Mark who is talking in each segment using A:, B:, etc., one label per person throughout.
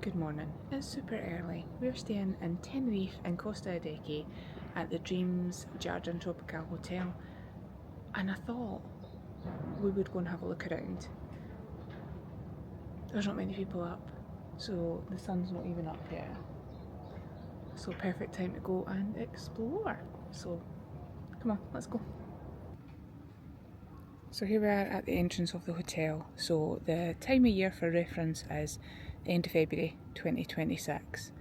A: Good morning. It's super early. We're staying in Tenerife in Costa Adeje at the Dreams Jardin Tropical hotel, and I thought we would go and have a look around. There's not many people up, so the sun's not even up yet. So perfect time to go and explore. So come on, let's go. So here we are at the entrance of the hotel. So the time of year for reference is the end of February 2026.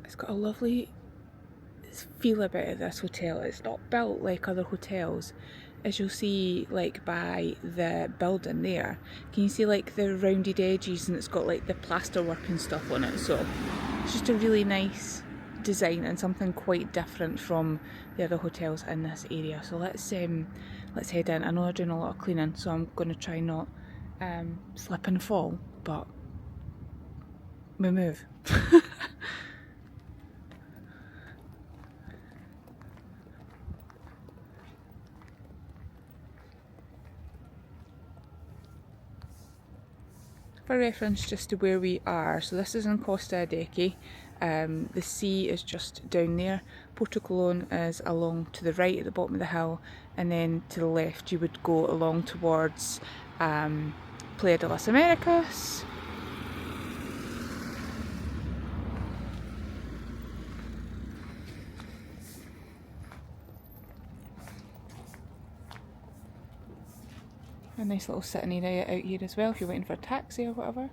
A: It's got a lovely feel about it, this hotel. It's not built like other hotels. As you'll see, like by the building there, can you see like the rounded edges, and it's got like the plasterwork and stuff on it. So it's just a really nice design and something quite different from the other hotels in this area. So let's head in. I know they're doing a lot of cleaning, so I'm going to try not slip and fall, but we move. For reference just to where we are, so this is in Costa Adeje. The sea is just down there. Porto Colón is along to the right at the bottom of the hill, and then to the left you would go along towards Playa de las Americas. A nice little sitting area out here as well if you're waiting for a taxi or whatever.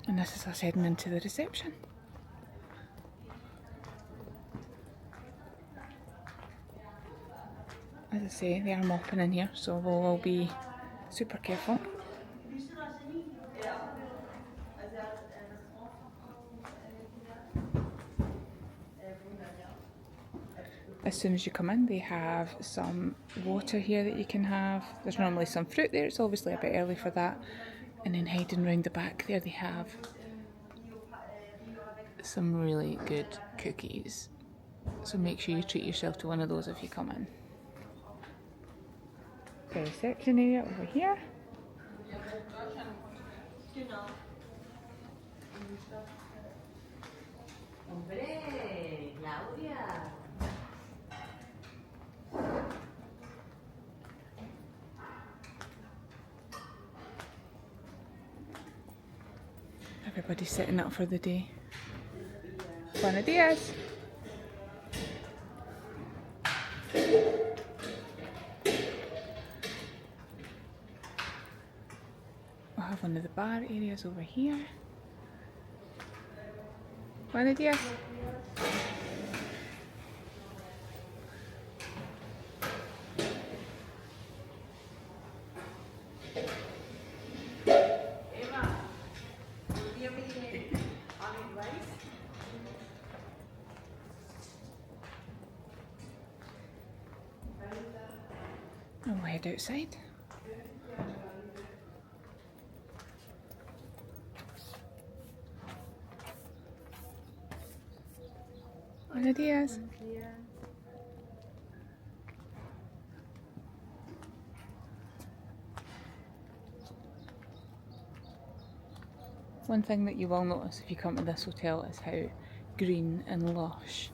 A: And this is us heading into the reception. As I say, they are mopping in here, so we'll all be super careful. As soon as you come in, they have some water here that you can have. There's normally some fruit there, it's obviously a bit early for that. And then hiding round the back there they have some really good cookies. So make sure you treat yourself to one of those if you come in. The reception area over here. Everybody's setting up for the day. Buenos dias. We'll have one of the bar areas over here. Buenos dias. And we'll head outside. Buenos dias. One thing that you will notice if you come to this hotel is how green and lush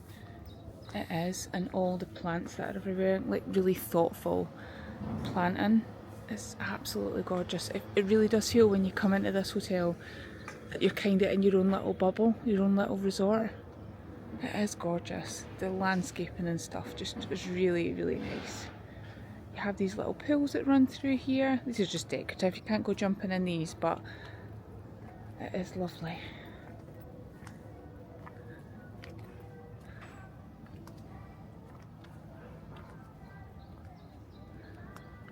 A: it is, and all the plants that are everywhere, like really thoughtful planting. It's absolutely gorgeous. It really does feel when you come into this hotel that you're kind of in your own little bubble, your own little resort. It is gorgeous. The landscaping and stuff just is really, really nice. You have these little pools that run through here. These are just decorative, you can't go jumping in these, but it is lovely.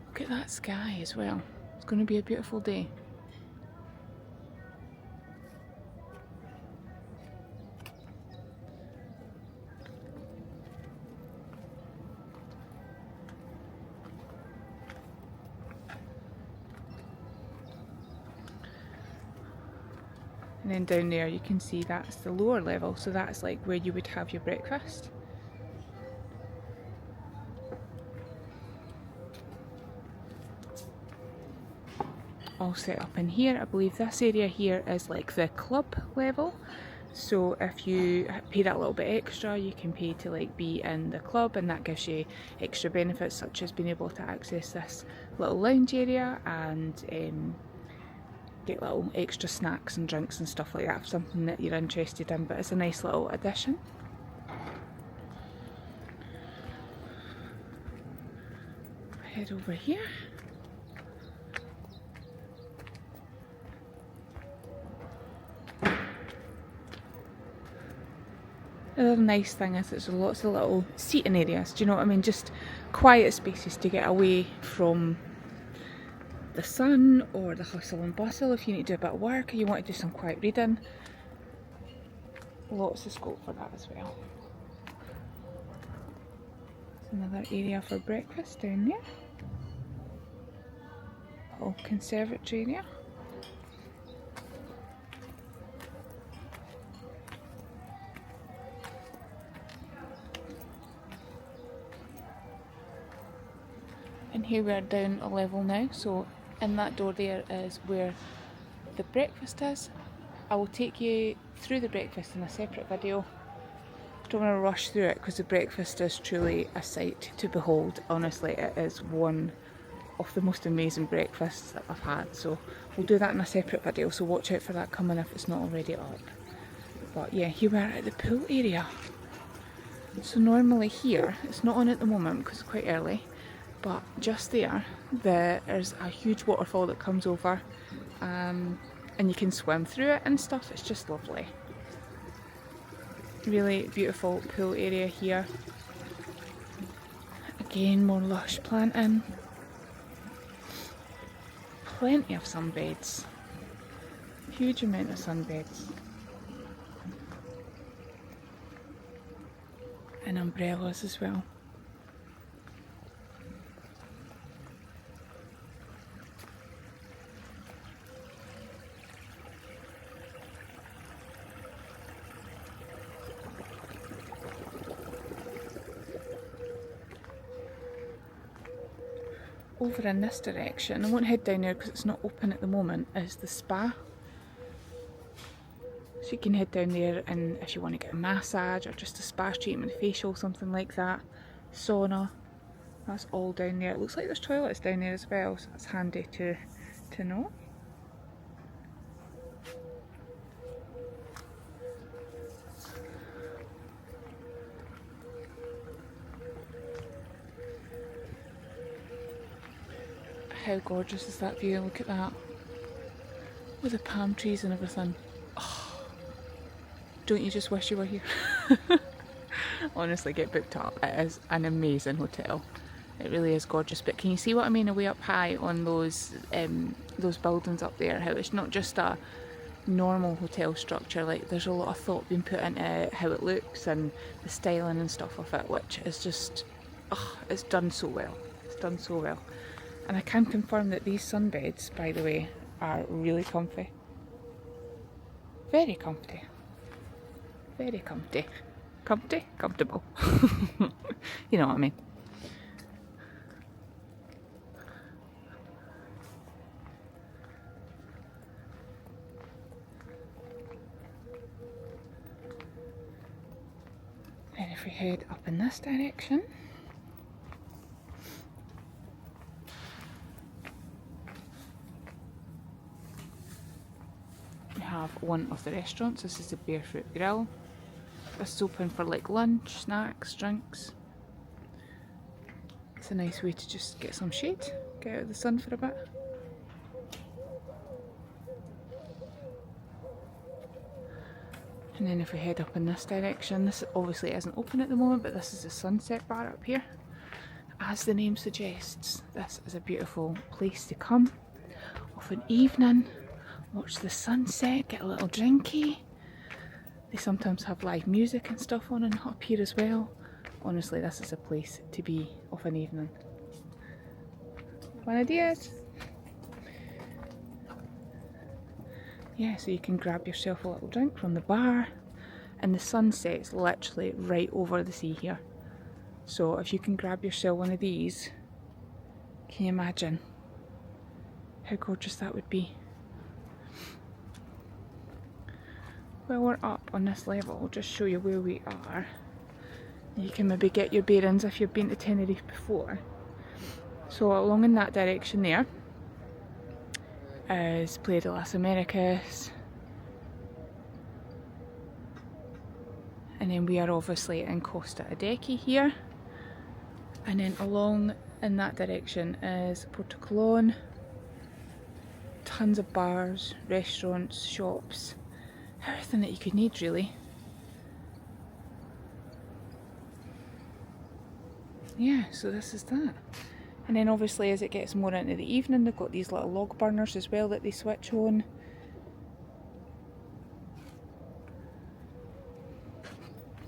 A: Look at that sky as well. It's going to be a beautiful day. And then down there you can see that's the lower level, so that's like where you would have your breakfast. all set up in here. I believe this area here is like the club level. So if you pay that little bit extra, you can pay to like be in the club, and that gives you extra benefits such as being able to access this little lounge area and get little extra snacks and drinks and stuff like that, for something that you're interested in. But it's a nice little addition. Head over here. The other nice thing is there's lots of little seating areas, do you know what I mean? Just quiet spaces to get away from the sun or the hustle and bustle if you need to do a bit of work or you want to do some quiet reading. Lots of scope for that as well. There's another area for breakfast down there. Little conservatory area. And here we are down a level now, so in that door there is where the breakfast is. I will take you through the breakfast in a separate video. Don't want to rush through it because the breakfast is truly a sight to behold. Honestly, it is one of the most amazing breakfasts that I've had, so we'll do that in a separate video, so watch out for that coming if it's not already up. But yeah, here we are at the pool area. So normally here, it's not on at the moment because it's quite early, but just there's a huge waterfall that comes over and you can swim through it and stuff. It's just lovely. Really beautiful pool area here. Again, more lush planting. Plenty of sunbeds. Huge amount of sunbeds. And umbrellas as well. Over in this direction, I won't head down there because it's not open at the moment, is the spa. So you can head down there, and if you want to get a massage or just a spa treatment, facial, something like that, sauna, that's all down there. It looks like there's toilets down there as well, so that's handy to know. How gorgeous is that view? Look at that. With the palm trees and everything. Oh, don't you just wish you were here? Honestly, get booked up. It is an amazing hotel. It really is gorgeous. But can you see what I mean? Away up high on those buildings up there, how it's not just a normal hotel structure. Like, there's a lot of thought being put into how it looks and the styling and stuff of it, which is just, it's done so well. It's done so well. And I can confirm that these sunbeds, by the way, are really comfy. Very comfy. Very comfy. Comfy? Comfortable. You know what I mean. And if we head up in this direction, have one of the restaurants. This is the Barefoot Grill. This is open for like lunch, snacks, drinks. It's a nice way to just get some shade, get out of the sun for a bit. And then if we head up in this direction, this obviously isn't open at the moment, but this is the sunset bar up here. As the name suggests, this is a beautiful place to come of an evening. Watch the sunset, get a little drinky. They sometimes have live music and stuff on and up here as well. Honestly, this is a place to be of an evening. One ideas? Yeah, so you can grab yourself a little drink from the bar, and the sun sets literally right over the sea here. So if you can grab yourself one of these, can you imagine how gorgeous that would be. While we're up on this level, I'll just show you where we are. You can maybe get your bearings if you've been to Tenerife before. So along in that direction there is Playa de las Americas. And then we are obviously in Costa Adeje here. And then along in that direction is Puerto Colón. Tons of bars, restaurants, shops, everything that you could need really. Yeah, so this is that. And then obviously as it gets more into the evening, they've got these little log burners as well that they switch on.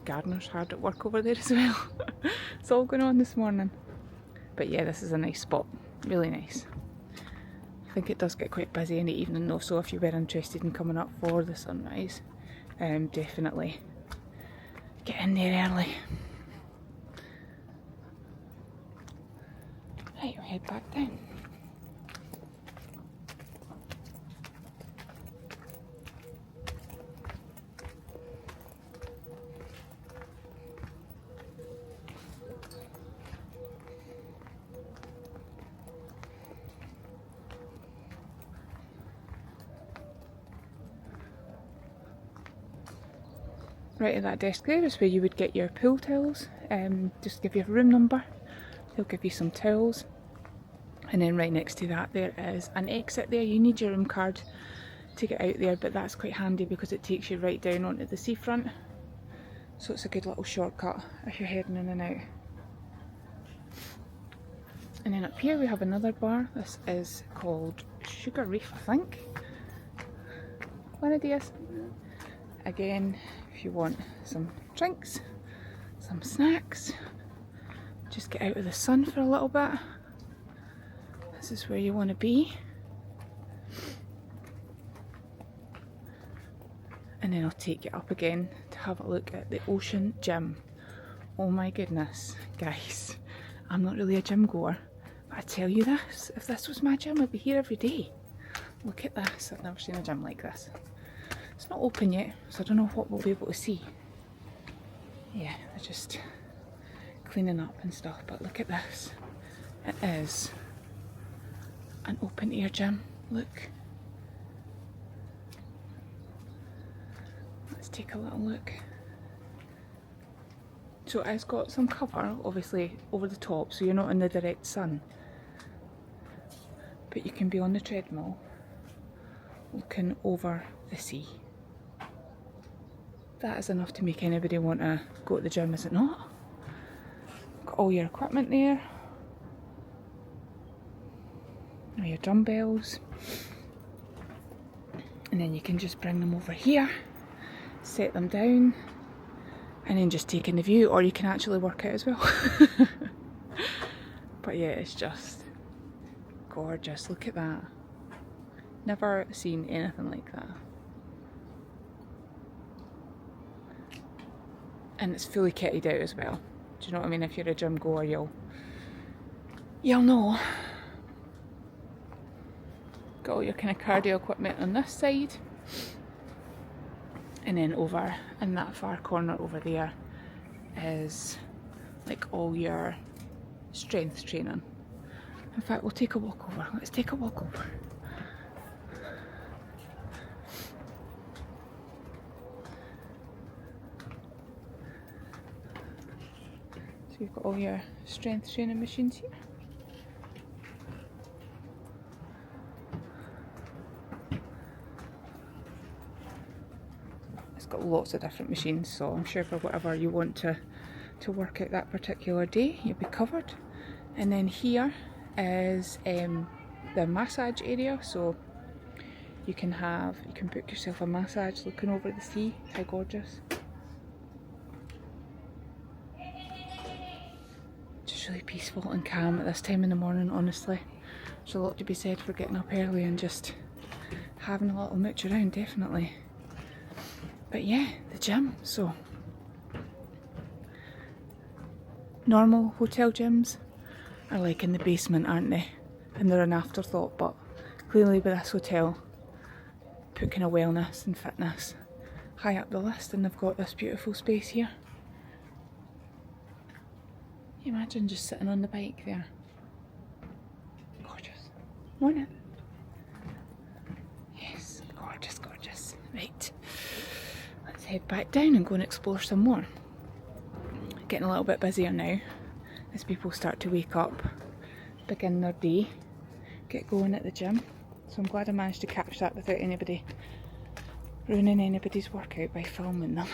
A: Gardeners hard at work over there as well. It's all going on this morning. But yeah, this is a nice spot, really nice. I think it does get quite busy in the evening though, so if you were interested in coming up for the sunrise, definitely get in there early. Right, we'll head back down. Right at that desk there is where you would get your pool towels. Just give you a room number, they'll give you some towels. And then right next to that there is an exit there. You need your room card to get out there, but that's quite handy because it takes you right down onto the seafront. So it's a good little shortcut if you're heading in and out. And then up here we have another bar. This is called Sugar Reef, I think. One of these. Again, if you want some drinks, some snacks, just get out of the sun for a little bit. This is where you want to be. And then I'll take you up again to have a look at the ocean gym. Oh my goodness, guys, I'm not really a gym goer, but I tell you this, if this was my gym, I'd be here every day. Look at this, I've never seen a gym like this. It's not open yet, so I don't know what we'll be able to see. Yeah, they're just cleaning up and stuff, but look at this. It is an open air gym, look. Let's take a little look. So it's got some cover, obviously, over the top, so you're not in the direct sun. But you can be on the treadmill, looking over the sea. That is enough to make anybody want to go to the gym, is it not? Got all your equipment there. All your dumbbells. And then you can just bring them over here, set them down, and then just take in the view, or you can actually work out as well. But yeah, it's just gorgeous. Look at that. Never seen anything like that. And it's fully kitted out as well. Do you know what I mean? If you're a gym goer, you'll know. Got all your kind of cardio equipment on this side. And then over in that far corner over there is like all your strength training. In fact, we'll take a walk over. Let's take a walk over. So you've got all your strength training machines here. It's got lots of different machines, so I'm sure for whatever you want to work out that particular day, you'll be covered. And then here is the massage area, so you can book yourself a massage looking over the sea. How gorgeous. Just really peaceful and calm at this time in the morning, honestly. There's a lot to be said for getting up early and just having a little mooch around, definitely. But yeah, the gym, so normal hotel gyms are like in the basement, aren't they? And they're an afterthought, but clearly with this hotel, put kind of wellness and fitness high up the list, and they've got this beautiful space here. Can you imagine just sitting on the bike there? Gorgeous. Morning. Yes, gorgeous, gorgeous. Right, let's head back down and go and explore some more. Getting a little bit busier now as people start to wake up, begin their day, get going at the gym. So I'm glad I managed to catch that without anybody ruining anybody's workout by filming them.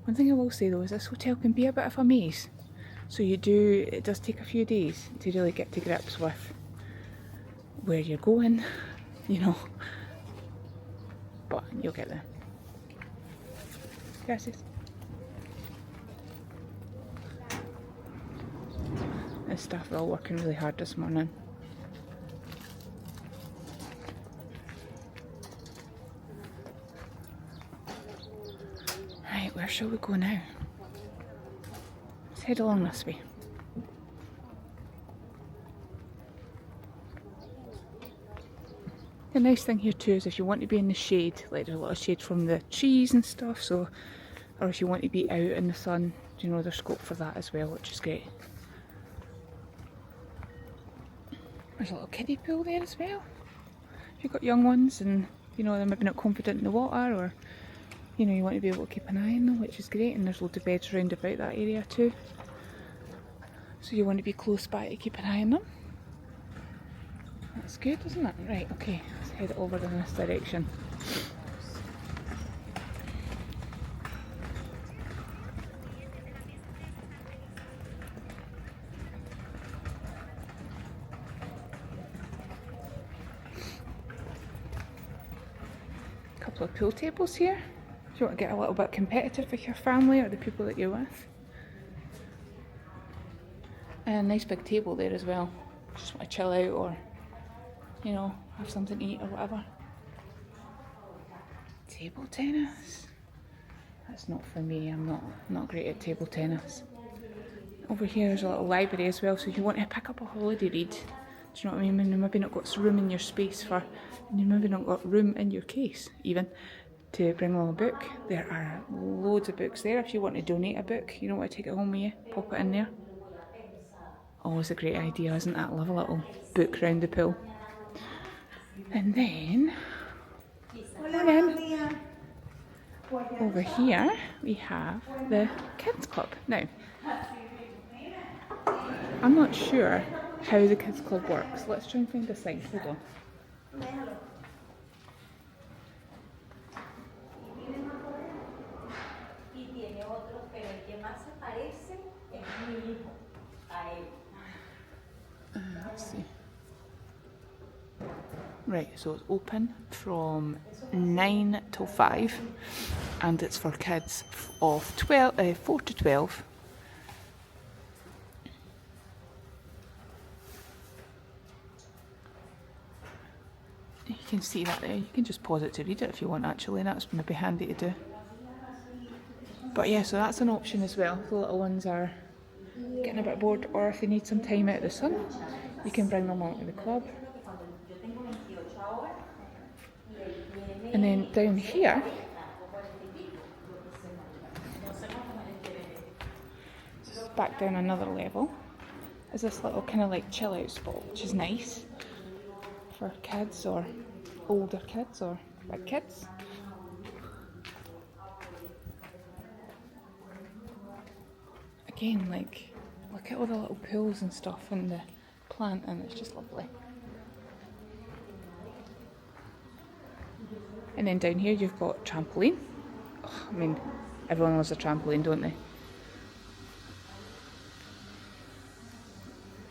A: One thing I will say though is this hotel can be a bit of a maze. So it does take a few days to really get to grips with where you're going, you know, but you'll get there. Gracias. The staff are all working really hard this morning. Right, where shall we go now? Let's head along this way. The nice thing here too is if you want to be in the shade, like there's a lot of shade from the trees and stuff, so, or if you want to be out in the sun, you know, there's scope for that as well, which is great. There's a little kiddie pool there as well. If you've got young ones and, you know, they're maybe not confident in the water, or, you know, you want to be able to keep an eye on them, which is great, and there's loads of beds around about that area too. So you want to be close by to keep an eye on them. That's good, isn't it? Right, okay, let's head over in this direction. Couple of pool tables here. If you want to get a little bit competitive with your family or the people that you're with. And a nice big table there as well. Just want to chill out or, you know, have something to eat or whatever. Table tennis. That's not for me. I'm not great at table tennis. Over here is a little library as well, so if you want to pick up a holiday read, do you know what I mean? When you've maybe not got room in your space for, and you've maybe not got room in your case even to bring along a book, there are loads of books there. If you want to donate a book, you don't want to take it home with you, pop it in there. Always a great idea, isn't that? Love a little book round the pool. And then, over here we have the kids club. Now, I'm not sure how the kids club works. Let's try and find a sign. Hold on. Let's see. Right, so it's open from 9 till 5, and it's for kids of 4 to 12. You can see that there. You can just pause it to read it if you want, actually. That's maybe handy to do. But yeah, so that's an option as well. The little ones are getting a bit bored, or if they need some time out of the sun, you can bring them along to the club. And then down here, back down another level, is this little kind of like chill out spot, which is nice for kids or older kids or big kids. Again, like, look at all the little pools and stuff and the plant, and it's just lovely. And then down here you've got trampoline. Oh, I mean, everyone loves a trampoline, don't they?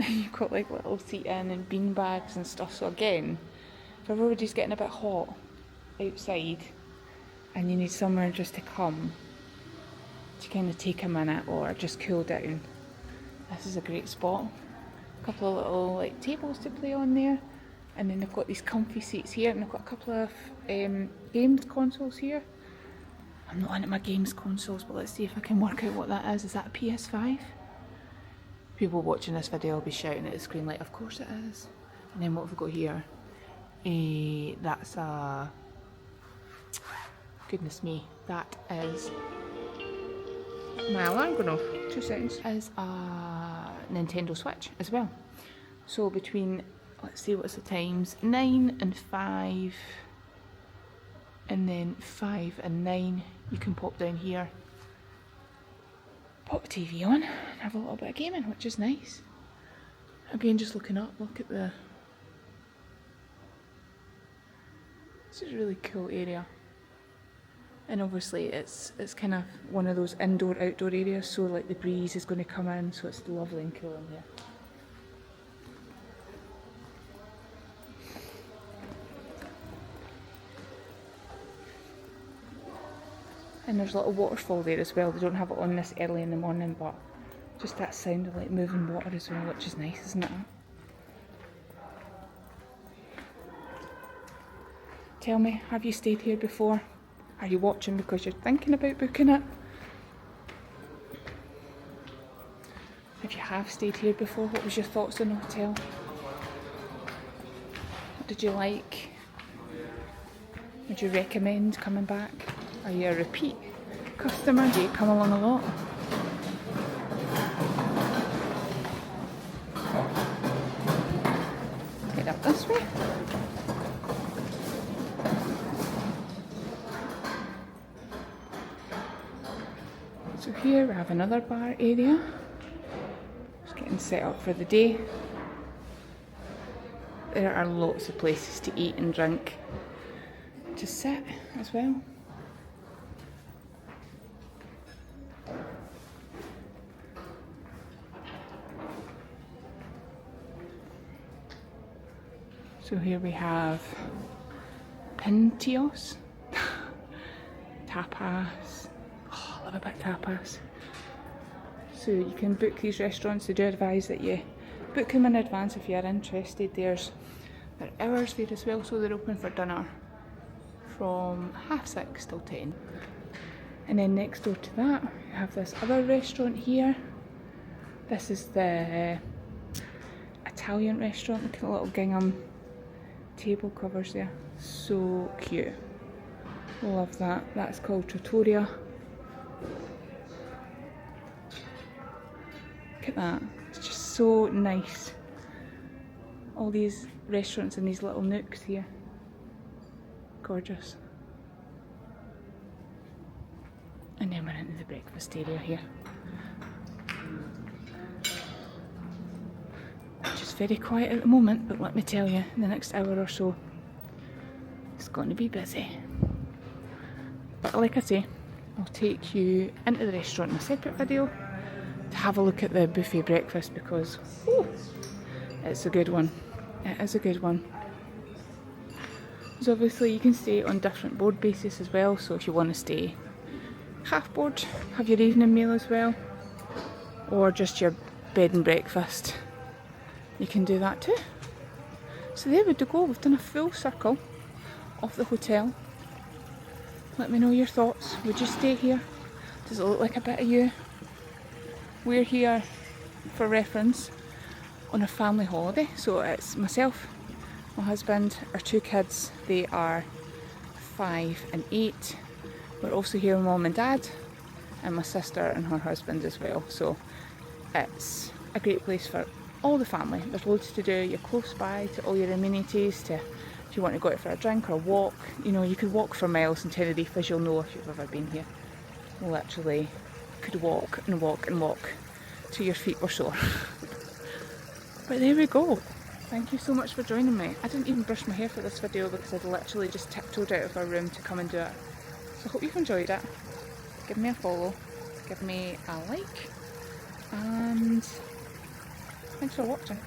A: You've got like little seating and bean bags and stuff. So again, if everybody's getting a bit hot outside and you need somewhere just to come to kind of take a minute or just cool down, this is a great spot. A couple of little like tables to play on there, and then they've got these comfy seats here, and they've got a couple of games consoles here. I'm not into my games consoles, but let's see if I can work out what that is. Is that a PS5? People watching this video will be shouting at the screen like, of course it is. And then what have we got here? That's a... Goodness me, that is... My alarm going off. 2 seconds. Is a Nintendo Switch as well. So between, let's see what's the times, 9 and 5, and then 5 and 9, you can pop down here, pop the TV on, and have a little bit of gaming, which is nice. Again, just looking up, look at the... This is a really cool area. And obviously it's kind of one of those indoor-outdoor areas, so like the breeze is going to come in, so it's lovely and cool in here. And there's a little waterfall there as well. They don't have it on this early in the morning, but just that sound of like moving water as well, which is nice, isn't it? Tell me, have you stayed here before? Are you watching because you're thinking about booking it? If you have stayed here before, what was your thoughts on the hotel? What did you like? Would you recommend coming back? Are you a repeat customer? Do you come along a lot? Get up this way. So here we have another bar area. Just getting set up for the day. There are lots of places to eat and drink, to sit as well. So here we have pintios, tapas. Oh, I love a bit of tapas. So you can book these restaurants. They do advise that you book them in advance if you are interested. There are hours there as well, so they're open for dinner from 6:30 till 10. And then next door to that, we have this other restaurant here. This is the Italian restaurant. Look at the little gingham table covers there. So cute. Love that. That's called Trattoria. Look at that. It's just so nice. All these restaurants and these little nooks here. Gorgeous. And then we're into the breakfast area here. Just very quiet at the moment, but let me tell you, in the next hour or so, it's going to be busy. But like I say, I'll take you into the restaurant in a separate video to have a look at the buffet breakfast because it's a good one. It is a good one. So obviously you can stay on different board bases as well, so if you want to stay half board, have your evening meal as well, or just your bed and breakfast, you can do that too. So there we go, we've done a full circle of the hotel. Let me know your thoughts. Would you stay here? Does it look like a bit of you? We're here, for reference, on a family holiday. So it's myself, my husband, our 2 kids. They are 5 and 8. We're also here with Mum and Dad, and my sister and her husband as well. So it's a great place for all the family. There's loads to do. You're close by to all your amenities, to if you want to go out for a drink or walk. You know, you could walk for miles in Tenerife, as you'll know if you've ever been here. Literally could walk and walk and walk till your feet were sore. But there we go. Thank you so much for joining me. I didn't even brush my hair for this video because I'd literally just tiptoed out of our room to come and do it. So I hope you've enjoyed it. Give me a follow, give me a like, and thanks for watching.